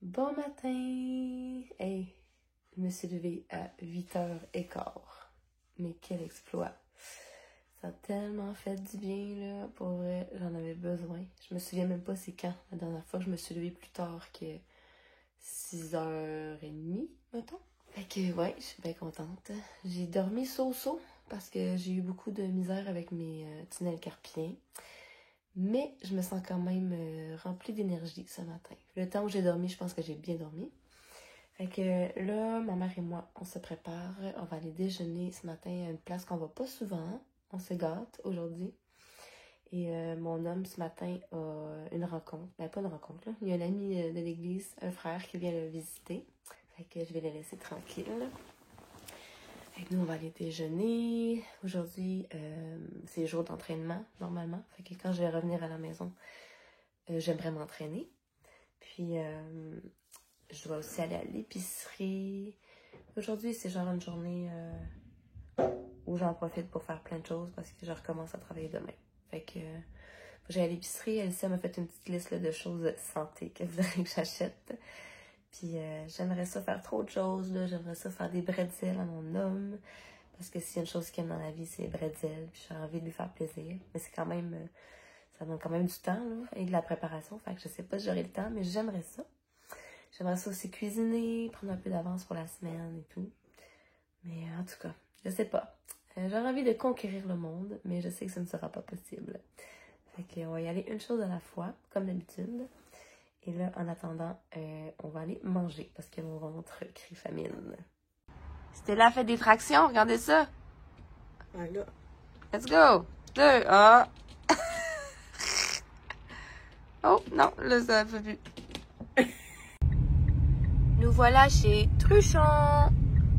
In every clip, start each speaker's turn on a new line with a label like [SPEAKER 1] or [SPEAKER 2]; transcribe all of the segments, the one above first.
[SPEAKER 1] Bon matin! Hey, je me suis levée à 8h15. Mais quel exploit! Ça a tellement fait du bien, là. Pour vrai, j'en avais besoin. Je me souviens même pas c'est quand la dernière fois que je me suis levée plus tard que 6h30, mettons. Fait que, ouais, je suis bien contente. J'ai dormi so-so parce que j'ai eu beaucoup de misère avec mes tunnels carpiens. Mais je me sens quand même remplie d'énergie ce matin. Le temps où j'ai dormi, je pense que j'ai bien dormi. Fait que là, ma mère et moi, on se prépare. On va aller déjeuner ce matin à une place qu'on va pas souvent. On se gâte aujourd'hui. Et mon homme, ce matin, a une rencontre. Ben, pas une rencontre, là. Il y a un ami de l'église, un frère qui vient le visiter. Fait que je vais le laisser tranquille. Fait que nous, on va aller déjeuner. Aujourd'hui, c'est le jour d'entraînement, normalement. Fait que quand je vais revenir à la maison, j'aimerais m'entraîner. Puis, je dois aussi aller à l'épicerie. Aujourd'hui, c'est genre une journée où j'en profite pour faire plein de choses parce que je recommence à travailler demain. Fait que j'ai à l'épicerie. Elsa m'a fait une petite liste là, de choses santé qu'elle voudrait que j'achète. Puis j'aimerais ça faire trop de choses, là. J'aimerais ça faire des bretzels à mon homme. Parce que s'il y a une chose qu'il aime dans la vie, c'est les bretzels. Puis j'ai envie de lui faire plaisir. Mais c'est quand même... ça demande quand même du temps, là, et de la préparation. Fait que je sais pas si j'aurai le temps, mais j'aimerais ça. J'aimerais ça aussi cuisiner, prendre un peu d'avance pour la semaine et tout. Mais en tout cas, je sais pas. J'aurais envie de conquérir le monde, mais je sais que ça ne sera pas possible. Fait qu'on va y aller une chose à la fois, comme d'habitude. Et là, en attendant, on va aller manger parce que mon ventre crie famine. C'était la fête des tractions, regardez ça.
[SPEAKER 2] Ah là.
[SPEAKER 1] Let's go. 2, ah. Oh, non, là, ça fait plus. Nous voilà chez Truchon.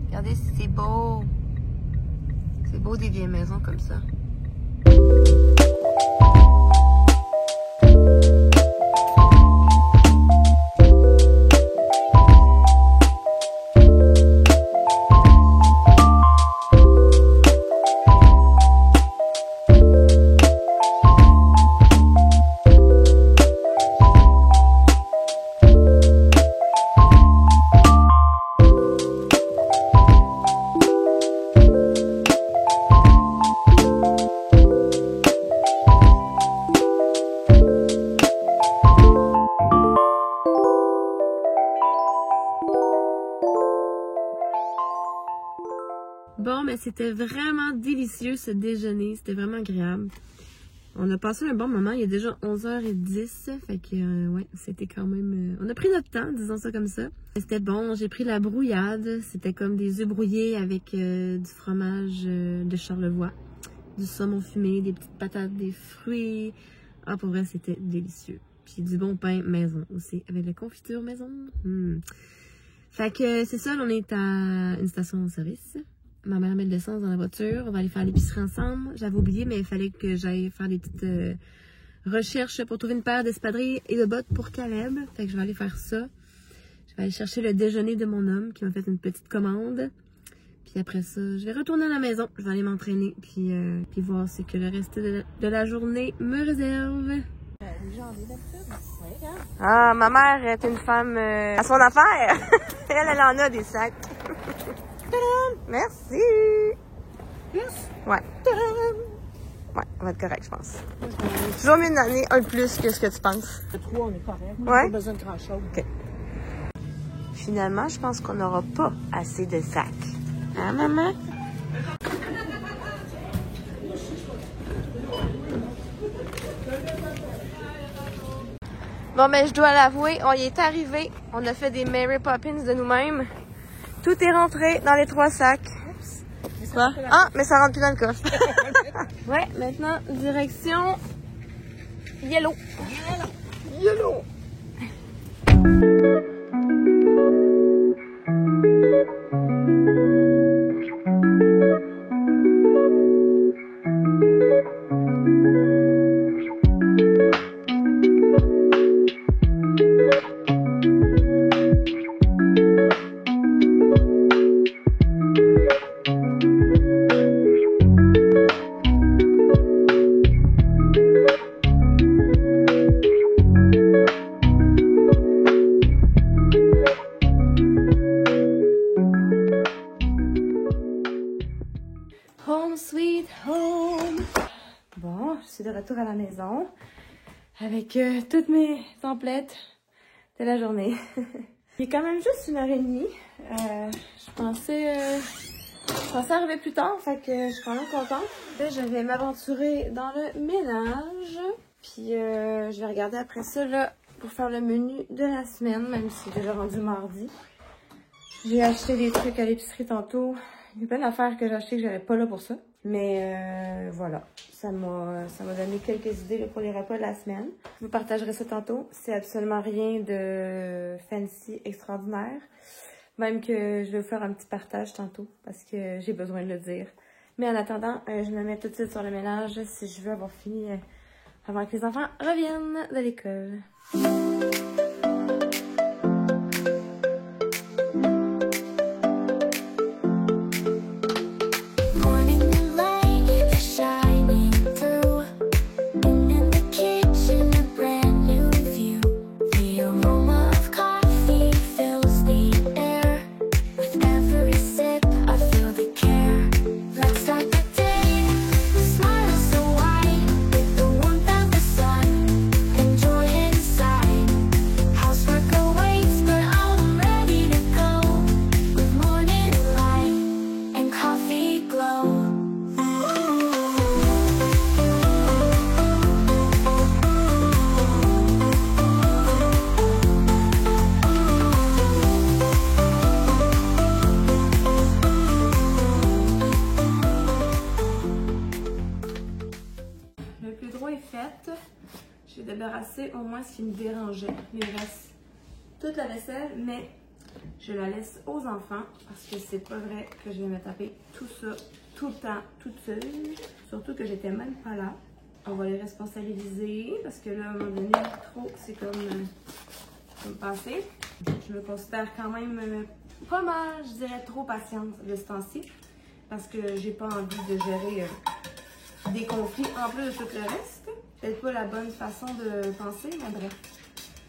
[SPEAKER 1] Regardez si c'est beau. C'est beau des vieilles maisons comme ça. Bon, mais c'était vraiment délicieux ce déjeuner. C'était vraiment agréable. On a passé un bon moment. Il est déjà 11h10. Fait que, ouais, c'était quand même... on a pris notre temps, disons ça comme ça. C'était bon. J'ai pris la brouillade. C'était comme des œufs brouillés avec du fromage de Charlevoix, du saumon fumé, des petites patates, des fruits. Ah, pour vrai, c'était délicieux. Puis du bon pain maison aussi, avec la confiture maison. Fait que c'est ça, on est à une station-service. Ma mère met de l'essence dans la voiture. On va aller faire l'épicerie ensemble. J'avais oublié, mais il fallait que j'aille faire des petites recherches pour trouver une paire d'espadrilles et de bottes pour Caleb. Fait que je vais aller faire ça. Je vais aller chercher le déjeuner de mon homme qui m'a fait une petite commande. Puis après ça, je vais retourner à la maison. Je vais aller m'entraîner puis voir ce que le reste de la journée me réserve. Ah, ma mère est une femme à son affaire. Elle en a des sacs. Merci.
[SPEAKER 2] Yes.
[SPEAKER 1] Ouais. Ouais, on va être correct, je pense. Toujours mieux une année, un de plus que ce que tu penses.
[SPEAKER 2] Le 3, on est correct. On
[SPEAKER 1] Ouais.
[SPEAKER 2] n'a pas besoin de grand-chose.
[SPEAKER 1] OK. Finalement, je pense qu'on n'aura pas assez de sacs. Hein, maman? Bon, ben, je dois l'avouer, on y est arrivé. On a fait des Mary Poppins de nous-mêmes. Tout est rentré dans les 3 sacs. Quoi? Ah, mais ça rentre plus dans le coffre. Ouais, maintenant, direction Yellow. Yellow. je suis de retour à la maison avec toutes mes emplettes de la journée. Il est quand même juste 1h30. Je pensais arriver plus tard, fait que je suis quand même contente. Là, je vais m'aventurer dans le ménage. Puis je vais regarder après ça là, pour faire le menu de la semaine, même si c'est déjà rendu mardi. J'ai acheté des trucs à l'épicerie tantôt. Il y a plein d'affaires que j'ai achetées que j'avais pas là pour ça. Mais voilà, ça m'a donné quelques idées là, pour les repas de la semaine. Je vous partagerai ça tantôt. C'est absolument rien de fancy, extraordinaire. Même que je vais vous faire un petit partage tantôt parce que j'ai besoin de le dire. Mais en attendant, je me mets tout de suite sur le ménage si je veux avoir fini avant que les enfants reviennent de l'école. J'ai débarrassé au moins ce qui me dérangeait. Il me reste toute la vaisselle, mais je la laisse aux enfants parce que c'est pas vrai que je vais me taper tout ça tout le temps, toute seule. Surtout que j'étais même pas là. On va les responsabiliser parce que là, à un moment donné, trop, c'est comme passé. Je me considère quand même pas mal, je dirais trop patiente de ce temps-ci parce que j'ai pas envie de gérer des conflits en plus de tout le reste. Peut-être pas la bonne façon de penser, mais bref.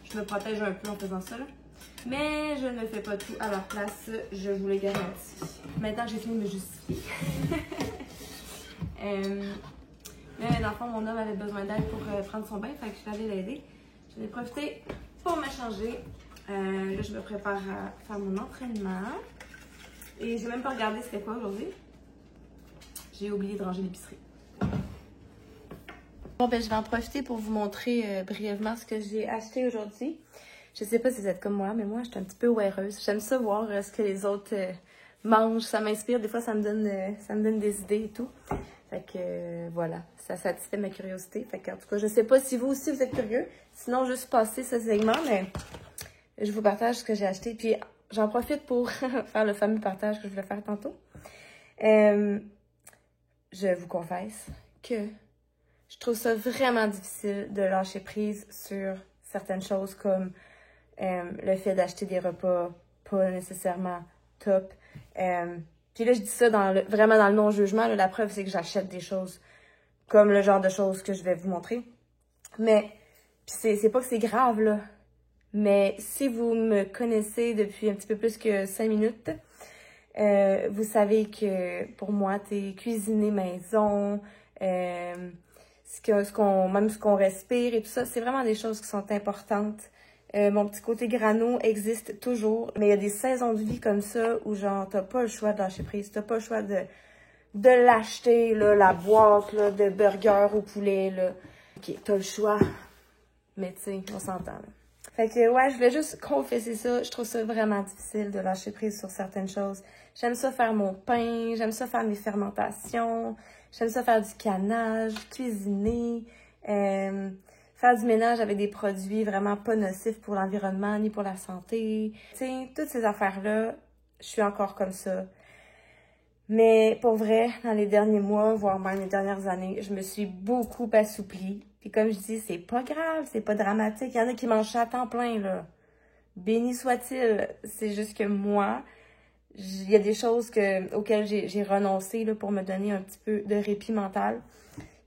[SPEAKER 1] Je me protège un peu en faisant ça, là. Mais je ne fais pas tout à leur place, je vous le garantis. Maintenant que j'ai fini de me justifier. Mais dans le fond, mon homme avait besoin d'aide pour prendre son bain, fait que je suis allée l'aider. J'en ai profité pour me changer. Là, je me prépare à faire mon entraînement. Et j'ai même pas regardé c'était quoi aujourd'hui. J'ai oublié de ranger l'épicerie. Bon, ben, je vais en profiter pour vous montrer brièvement ce que j'ai acheté aujourd'hui. Je sais pas si vous êtes comme moi, mais moi, je suis un petit peu weareuse. J'aime ça voir ce que les autres mangent. Ça m'inspire. Des fois, ça me donne des idées et tout. Fait que, voilà. Ça satisfait ma curiosité. Fait que, en tout cas, je sais pas si vous aussi, vous êtes curieux. Sinon, juste passer ce segment, mais je vous partage ce que j'ai acheté. Puis, j'en profite pour faire le fameux partage que je voulais faire tantôt. Je vous confesse que je trouve ça vraiment difficile de lâcher prise sur certaines choses comme le fait d'acheter des repas pas nécessairement top. Puis là, je dis ça vraiment dans le non-jugement. La preuve, c'est que j'achète des choses comme le genre de choses que je vais vous montrer. Mais c'est pas que c'est grave, là. Mais si vous me connaissez depuis un petit peu plus que 5 minutes, vous savez que pour moi, cuisiner maison, même ce qu'on respire et tout ça, c'est vraiment des choses qui sont importantes. Mon petit côté grano existe toujours, mais il y a des saisons de vie comme ça où genre t'as pas le choix de lâcher prise, t'as pas le choix de l'acheter, là, la boîte là, de burger au poulet, là. Ok, t'as le choix, mais tu sais, on s'entend, là. Fait que ouais, je voulais juste confesser ça. Je trouve ça vraiment difficile de lâcher prise sur certaines choses. J'aime ça faire mon pain, j'aime ça faire mes fermentations, j'aime ça faire du canage, cuisiner, faire du ménage avec des produits vraiment pas nocifs pour l'environnement ni pour la santé. Tu sais, toutes ces affaires-là, je suis encore comme ça. Mais pour vrai, dans les derniers mois, voire même les dernières années, je me suis beaucoup assouplie. Puis comme je dis, c'est pas grave, c'est pas dramatique. Il y en a qui mangent ça à temps plein, là. Béni soit-il. C'est juste que moi, il y a des choses auxquelles j'ai renoncé là, pour me donner un petit peu de répit mental.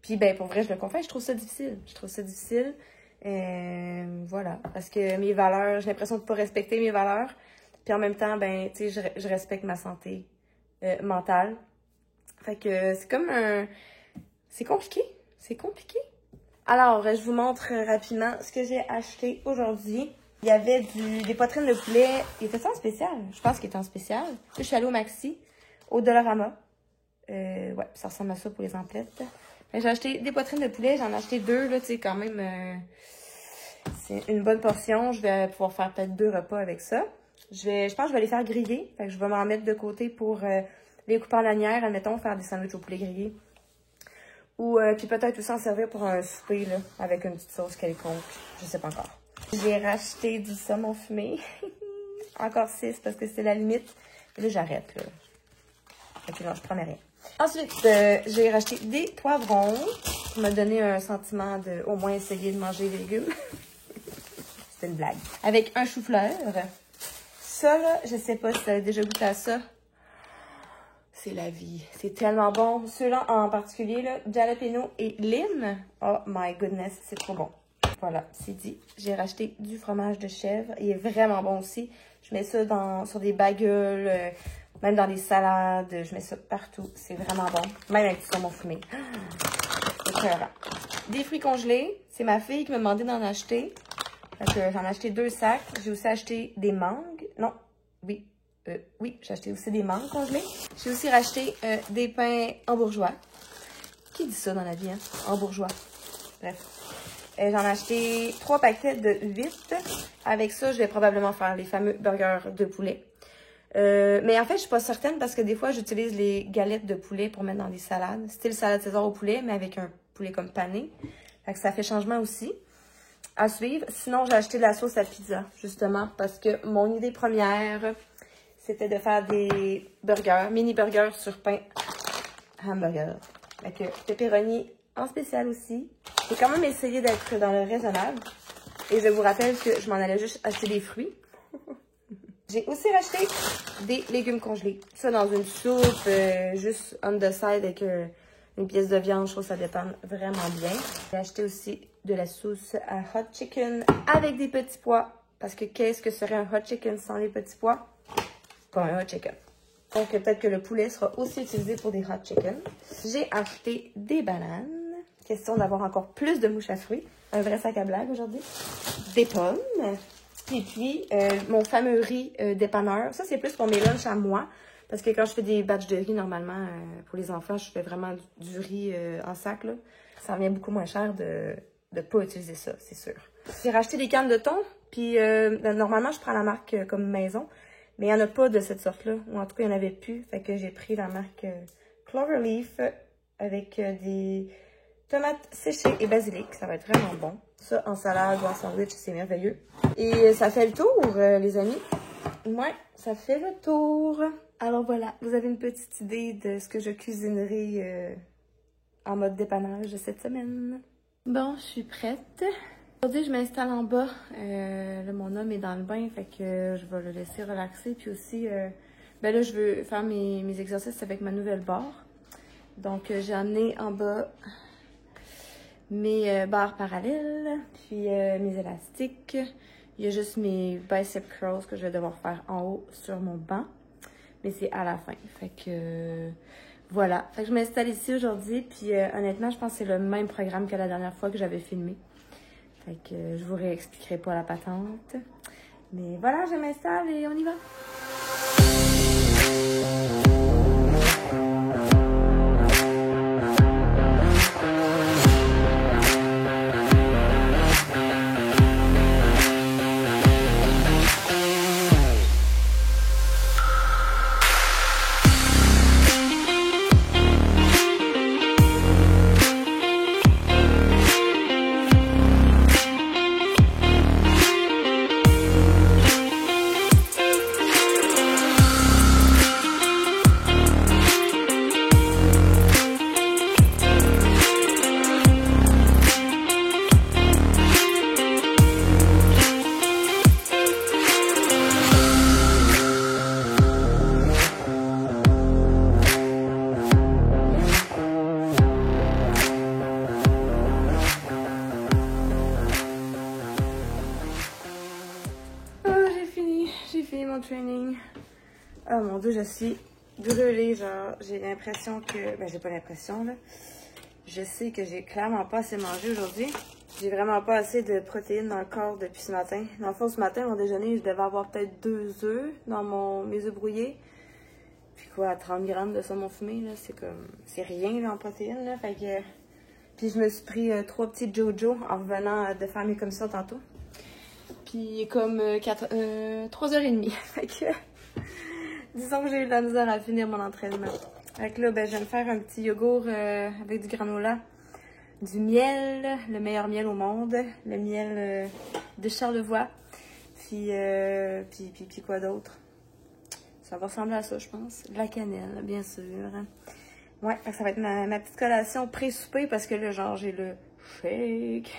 [SPEAKER 1] Puis ben pour vrai, je le confesse, je trouve ça difficile. Je trouve ça difficile. Voilà. Parce que mes valeurs, j'ai l'impression de pas respecter mes valeurs. Puis en même temps, ben, tu sais, je respecte ma santé mentale. Fait que c'est comme c'est compliqué. C'est compliqué. Alors, je vous montre rapidement ce que j'ai acheté aujourd'hui. Il y avait des poitrines de poulet. Il était en spécial? Je pense qu'il était en spécial. Je suis allée au Maxi, au Dollarama. Ouais, ça ressemble à ça pour les emplettes. J'ai acheté des poitrines de poulet. J'en ai acheté 2, là, tu sais, quand même. C'est une bonne portion. Je vais pouvoir faire peut-être 2 repas avec ça. Je pense que je vais les faire griller. Fait que je vais m'en mettre de côté pour les couper en lanières. Admettons, faire des sandwichs au poulet grillé. Ou puis peut-être aussi en servir pour un souper, là, avec une petite sauce quelconque. Je sais pas encore. J'ai racheté du saumon fumé. Encore 6 parce que c'est la limite. Et là, j'arrête, là. Ok, non, je promets rien. Ensuite, j'ai racheté des poivrons pour me donner un sentiment de au moins essayer de manger des légumes. C'est une blague. Avec un chou-fleur. Ça, là, je sais pas si tu as déjà goûté à ça. C'est la vie. C'est tellement bon. Ceux-là en particulier, là, jalapeno et lime. Oh my goodness, c'est trop bon. Voilà, c'est dit. J'ai racheté du fromage de chèvre. Il est vraiment bon aussi. Je mets ça sur des bagels, même dans des salades. Je mets ça partout. C'est vraiment bon. Même avec du saumon fumé. C'est très bon. Des fruits congelés. C'est ma fille qui m'a demandé d'en acheter. J'en ai acheté 2 sacs. J'ai aussi acheté des mangues. Non, oui. Oui, j'ai acheté aussi des mangues congelées. J'ai aussi racheté des pains en bourgeois. Qui dit ça dans la vie, hein? En bourgeois. Bref. J'en ai acheté 3 paquets de 8. Avec ça, je vais probablement faire les fameux burgers de poulet. Mais en fait, je suis pas certaine parce que des fois, j'utilise les galettes de poulet pour mettre dans des salades. Style salade César au poulet, mais avec un poulet comme pané. Fait que ça fait changement aussi. À suivre. Sinon, j'ai acheté de la sauce à pizza, justement, parce que mon idée première, c'était de faire des burgers, mini burgers sur pain hamburger. Avec pepperoni en spécial aussi. J'ai quand même essayé d'être dans le raisonnable. Et je vous rappelle que je m'en allais juste acheter des fruits. J'ai aussi racheté des légumes congelés. Ça dans une soupe, juste on the side avec une pièce de viande. Je trouve que ça dépend vraiment bien. J'ai acheté aussi de la sauce à hot chicken avec des petits pois. Parce que qu'est-ce que serait un hot chicken sans les petits pois? Pas un hot chicken. Donc peut-être que le poulet sera aussi utilisé pour des hot chicken. J'ai acheté des bananes. Question d'avoir encore plus de mouches à fruits. Un vrai sac à blague aujourd'hui. Des pommes. Et puis, mon fameux riz dépanneur. Ça, c'est plus pour mes lunchs à moi. Parce que quand je fais des batchs de riz, normalement, pour les enfants, je fais vraiment du riz en sac, là. Ça revient beaucoup moins cher de ne pas utiliser ça, c'est sûr. J'ai racheté des cannes de thon. Puis, normalement, je prends la marque comme maison. Mais il n'y en a pas de cette sorte-là. Ou en tout cas, il n'y en avait plus. Fait que j'ai pris la marque Cloverleaf avec des tomates séchées et basilic. Ça va être vraiment bon. Ça, en salade ou en sandwich, c'est merveilleux. Et ça fait le tour, les amis. Ouais, ça fait le tour. Alors voilà, vous avez une petite idée de ce que je cuisinerai en mode dépannage cette semaine. Bon, je suis prête. Aujourd'hui, je m'installe en bas. Là, mon homme est dans le bain, fait que je vais le laisser relaxer. Puis aussi, ben là, je veux faire mes exercices avec ma nouvelle barre. Donc, j'ai amené en bas mes barres parallèles, puis mes élastiques. Il y a juste mes bicep curls que je vais devoir faire en haut sur mon banc. Mais c'est à la fin. Fait que voilà. Fait que je m'installe ici aujourd'hui. Puis honnêtement, je pense que c'est le même programme que la dernière fois que j'avais filmé. Fait que je vous réexpliquerai pas la patente. Mais voilà, je m'installe et on y va. Training. Oh mon dieu, je suis brûlée, genre, j'ai l'impression que... Ben, j'ai pas l'impression, là.
[SPEAKER 3] je sais que j'ai clairement pas assez mangé aujourd'hui. J'ai vraiment pas assez de protéines dans le corps depuis ce matin. Dans le fond, ce matin, mon déjeuner, je devais avoir peut-être 2 œufs dans mes œufs brouillés. Puis quoi, 30 grammes de saumon fumé, là, c'est rien là, en protéines, là. Fait que... Puis je me suis pris 3 petits Jojo en revenant de faire mes commissions tantôt. Puis il est comme 3h30. Fait que... disons que j'ai eu de la misère à finir mon entraînement. Fait que là, ben, je viens de faire un petit yogourt avec du granola, du miel, le meilleur miel au monde, le miel de Charlevoix, puis quoi d'autre? Ça va ressembler à ça, je pense. De la cannelle, bien sûr. Ouais, fait que ça va être ma petite collation pré-souper parce que là, genre, j'ai le shake.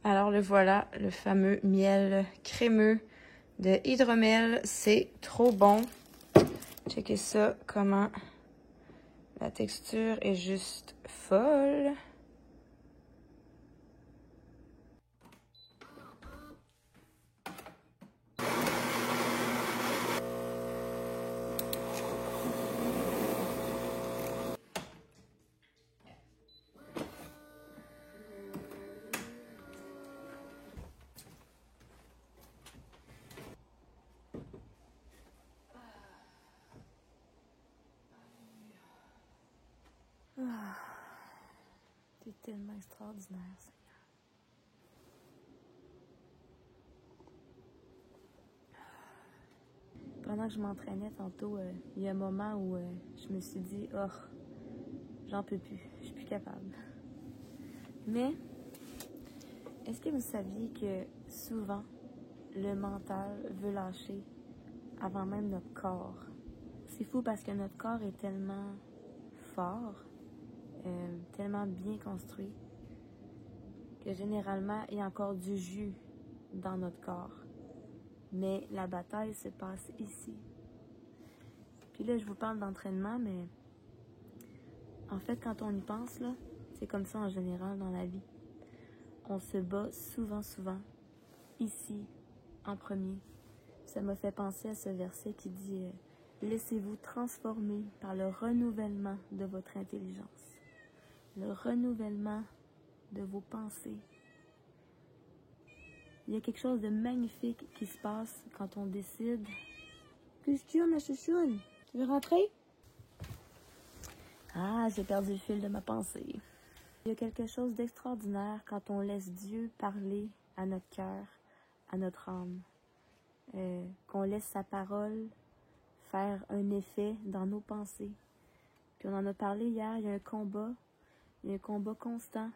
[SPEAKER 3] Alors le voilà, le fameux miel crémeux de Hydromel. C'est trop bon. Checkez ça, comment la texture est juste folle. C'est tellement extraordinaire, ça. Pendant que je m'entraînais tantôt, il y a un moment où je me suis dit « Oh, j'en peux plus, je suis plus capable. » Mais, est-ce que vous saviez que souvent, le mental veut lâcher avant même notre corps? C'est fou parce que notre corps est tellement fort, tellement bien construit, que généralement, il y a encore du jus dans notre corps. Mais la bataille se passe ici. Puis là, je vous parle d'entraînement, mais en fait, quand on y pense, là, c'est comme ça en général dans la vie. On se bat souvent, ici, en premier. Ça m'a fait penser à ce verset qui dit « Laissez-vous transformer par le renouvellement de votre intelligence. » Le renouvellement de vos pensées. Il y a quelque chose de magnifique qui se passe quand on décide. Qu'est-ce qu'il y a, ma chouchoune? Tu veux rentrer? Ah, j'ai perdu le fil de ma pensée. Il y a quelque chose d'extraordinaire quand on laisse Dieu parler à notre cœur, à notre âme. Qu'on laisse sa parole faire un effet dans nos pensées. Puis on en a parlé hier, il y a un combat constant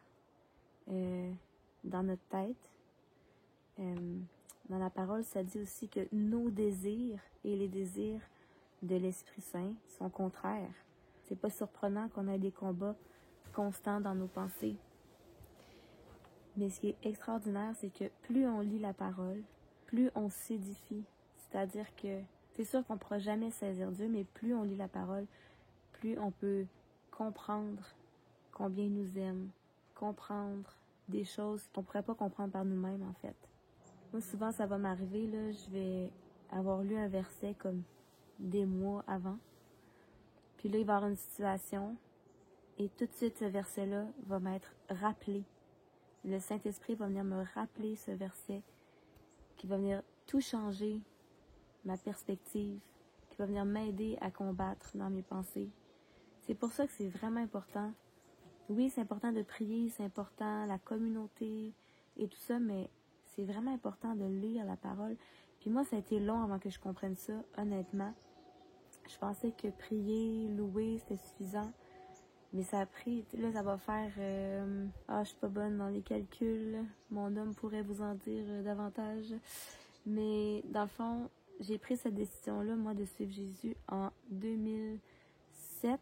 [SPEAKER 3] dans notre tête. Dans la parole, ça dit aussi que nos désirs et les désirs de l'Esprit Saint sont contraires. C'est pas surprenant qu'on ait des combats constants dans nos pensées. Mais ce qui est extraordinaire, c'est que plus on lit la parole, plus on s'édifie. C'est-à-dire que c'est sûr qu'on ne pourra jamais saisir Dieu, mais plus on lit la parole, plus on peut comprendre combien il nous aime, comprendre des choses qu'on ne pourrait pas comprendre par nous-mêmes, en fait. Moi, souvent, ça va m'arriver, là, je vais avoir lu un verset comme des mois avant. Puis là, il va y avoir une situation et tout de suite, ce verset-là va m'être rappelé. Le Saint-Esprit va venir me rappeler ce verset qui va venir tout changer, ma perspective, qui va venir m'aider à combattre dans mes pensées. C'est pour ça que c'est vraiment important. Oui, c'est important de prier, c'est important, la communauté et tout ça, mais c'est vraiment important de lire la parole. Puis moi, ça a été long avant que je comprenne ça, honnêtement. Je pensais que prier, louer, c'était suffisant. Mais ça a pris, là, ça va faire... je suis pas bonne dans les calculs. Mon homme pourrait vous en dire davantage. Mais dans le fond, j'ai pris cette décision-là, moi, de suivre Jésus en 2007,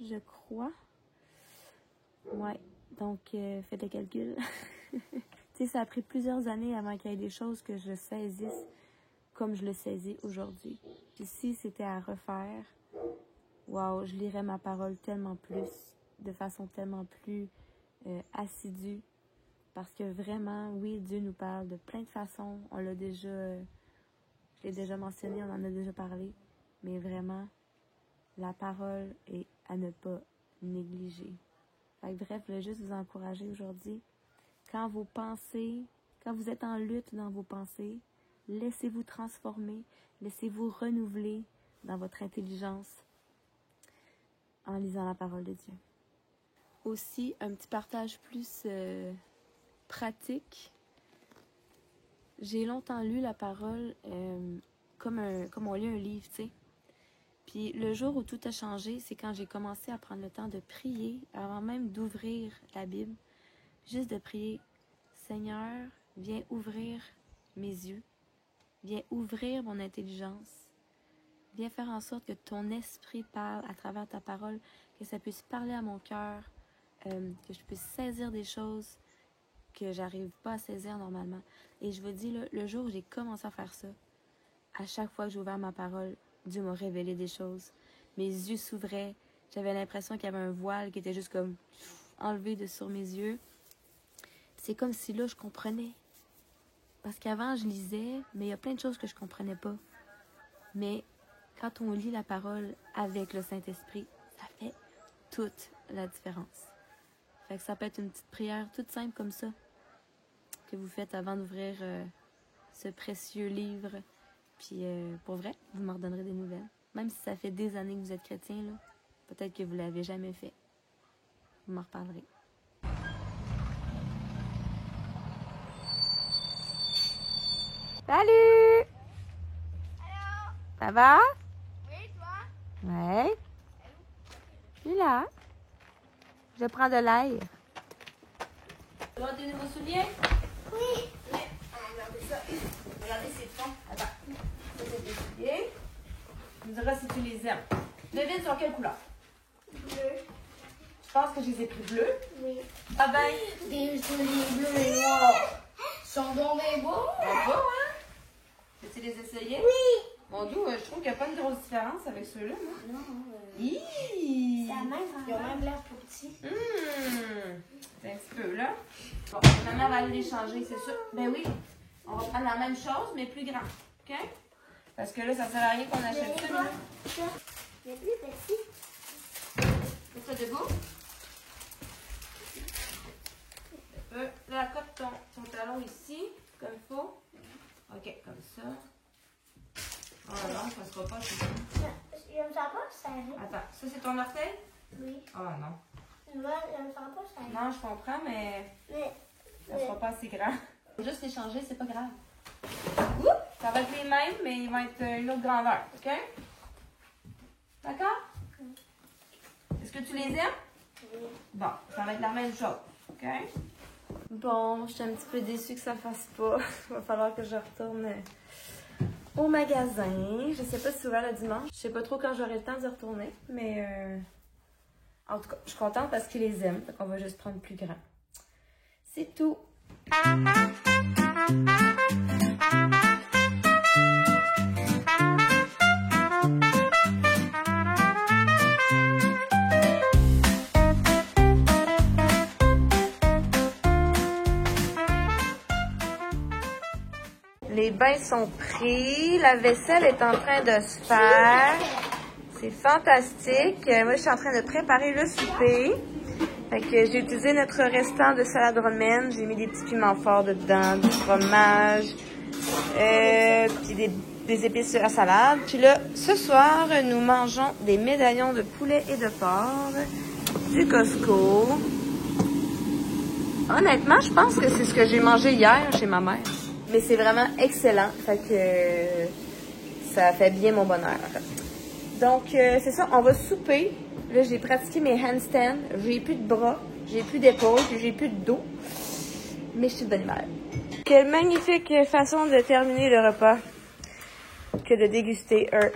[SPEAKER 3] je crois. Ouais, donc faites les calculs. Tu sais, ça a pris plusieurs années avant qu'il y ait des choses que je saisisse comme je le saisis aujourd'hui. Puis si c'était à refaire, waouh, je lirais ma parole tellement plus, de façon tellement plus assidue. Parce que vraiment, oui, Dieu nous parle de plein de façons. On l'a déjà, je l'ai déjà mentionné, on en a déjà parlé. Mais vraiment, la parole est à ne pas négliger. Fait que bref, je voulais juste vous encourager aujourd'hui. Quand vous êtes en lutte dans vos pensées, laissez-vous transformer, laissez-vous renouveler dans votre intelligence en lisant la parole de Dieu. Aussi, un petit partage plus pratique. J'ai longtemps lu la parole comme on lit un livre, tu sais. Puis le jour où tout a changé, c'est quand j'ai commencé à prendre le temps de prier, avant même d'ouvrir la Bible, juste de prier. Seigneur, viens ouvrir mes yeux, viens ouvrir mon intelligence, viens faire en sorte que ton esprit parle à travers ta parole, que ça puisse parler à mon cœur, que je puisse saisir des choses que j'arrive pas à saisir normalement. Et je vous dis, là, le jour où j'ai commencé à faire ça, à chaque fois que j'ai ouvert ma parole, Dieu m'a révélé des choses. Mes yeux s'ouvraient, j'avais l'impression qu'il y avait un voile qui était juste comme enlevé de sur mes yeux. C'est comme si là, je comprenais. Parce qu'avant, je lisais, mais il y a plein de choses que je comprenais pas. Mais quand on lit la parole avec le Saint-Esprit, ça fait toute la différence. Fait que ça peut être une petite prière toute simple comme ça que vous faites avant d'ouvrir ce précieux livre. Puis pour vrai, vous m'en redonnerez des nouvelles. Même si ça fait des années que vous êtes chrétien, là, peut-être que vous l'avez jamais fait. Vous m'en reparlerez. Salut!
[SPEAKER 4] Allô?
[SPEAKER 3] Ça va?
[SPEAKER 4] Oui, toi?
[SPEAKER 3] Ouais. Je suis là. Je prends de l'air. Tu veux des nouveaux souliers?
[SPEAKER 4] Oui.
[SPEAKER 3] Regardez ça. Regardez ces fonds. Attends. Ça, c'est des souliers. Tu me diras si tu les aimes. Devine sur quelle couleur?
[SPEAKER 4] Bleu.
[SPEAKER 3] Je pense que je les ai pris bleus.
[SPEAKER 4] Oui.
[SPEAKER 3] Ah ben.
[SPEAKER 4] Des souliers bleus et noirs. Sont donc bien beaux.
[SPEAKER 3] Bravo, hein? Veux-tu les essayer?
[SPEAKER 4] Oui.
[SPEAKER 3] Mon doux, je trouve qu'il n'y a pas une grosse différence avec ceux-là, moi.
[SPEAKER 4] Non,
[SPEAKER 3] Hi!
[SPEAKER 4] c'est la même. Ils ont même l'air plus petits.
[SPEAKER 3] C'est un petit peu, là. Bon, ma mère va aller les changer, c'est sûr. Ben oui, on va prendre la même chose, mais plus grand. OK? Parce que là, ça sert à rien qu'on achète ça. Là.
[SPEAKER 4] Le plus petit.
[SPEAKER 3] Mets ça debout. Là, accote ton talon ici, comme il faut. OK, comme ça. Oh non, ça sera pas.
[SPEAKER 4] Je ne sens pas serré.
[SPEAKER 3] Attends, ça c'est ton orteil?
[SPEAKER 4] Oui.
[SPEAKER 3] Oh non.
[SPEAKER 4] Je ne sens pas serré.
[SPEAKER 3] Non, je comprends, mais
[SPEAKER 4] Mais,
[SPEAKER 3] ça sera pas assez grand. Faut juste les changer, c'est pas grave. Ça va être les mêmes, mais ils vont être une autre grandeur, OK? D'accord? Est-ce que tu les aimes?
[SPEAKER 4] oui.
[SPEAKER 3] Bon, ça va être la même chose, OK? Bon, je suis un petit peu déçue que ça fasse pas. Il va falloir que je retourne au magasin. Je sais pas si c'est ouvert le dimanche. Je sais pas trop quand j'aurai le temps de retourner, mais en tout cas, je suis contente parce qu'ils les aiment. Donc on va juste prendre plus grand. C'est tout. Les bains sont pris, la vaisselle est en train de se faire. C'est fantastique. Moi, je suis en train de préparer le souper. Fait que j'ai utilisé notre restant de salade romaine. J'ai mis des petits piments forts dedans, du fromage, puis des épices à salade. Puis là, ce soir, nous mangeons des médaillons de poulet et de porc du Costco. Honnêtement, je pense que c'est ce que j'ai mangé hier chez ma mère. Mais c'est vraiment excellent. Fait que ça fait bien mon bonheur. Donc, c'est ça. On va souper. Là, j'ai pratiqué mes handstands. J'ai plus de bras. J'ai plus d'épaules. J'ai plus de dos. Mais je suis de bonne humeur. Quelle magnifique façon de terminer le repas que de déguster un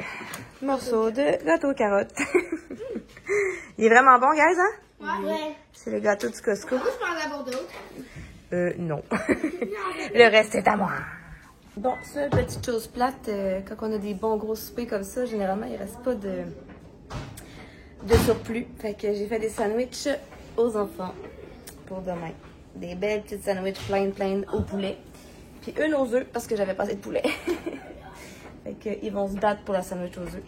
[SPEAKER 3] morceau de gâteau aux carottes. Il est vraiment bon, guys, hein?
[SPEAKER 4] Ouais.
[SPEAKER 3] C'est le gâteau du Costco.
[SPEAKER 4] Moi, je peux en avoir d'autres.
[SPEAKER 3] Non. Le reste est à moi. Bon, ça, petite chose plate, quand on a des bons gros soupers comme ça, généralement, il reste pas de surplus. Fait que j'ai fait des sandwichs aux enfants pour demain. Des belles petites sandwichs plein au poulet. Puis une aux œufs, parce que j'avais pas assez de poulet. Fait que ils vont se battre pour la sandwich aux œufs.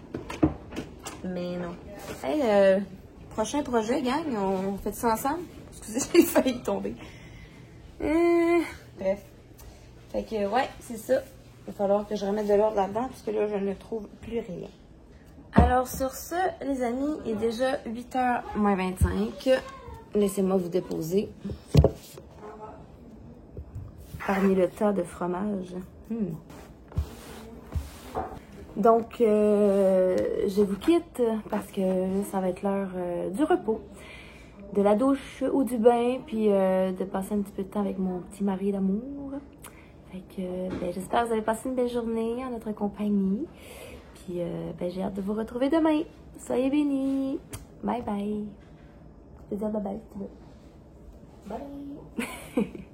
[SPEAKER 3] Mais non. Hey, Prochain projet, gang, on fait ça ensemble? Excusez, j'ai failli tomber. Bref. Fait que, ouais, c'est ça. Il va falloir que je remette de l'ordre là-dedans, puisque là, je ne trouve plus rien. Alors, sur ce, les amis, il est déjà 8h moins 25. Laissez-moi vous déposer. Parmi le tas de fromage. Donc, je vous quitte parce que ça va être l'heure du repos, de la douche ou du bain, puis de passer un petit peu de temps avec mon petit mari d'amour. Fait que, ben, j'espère que vous avez passé une belle journée en notre compagnie. Puis, ben, j'ai hâte de vous retrouver demain. Soyez bénis. Bye bye. Je peux dire bye bye si tu veux. Bye.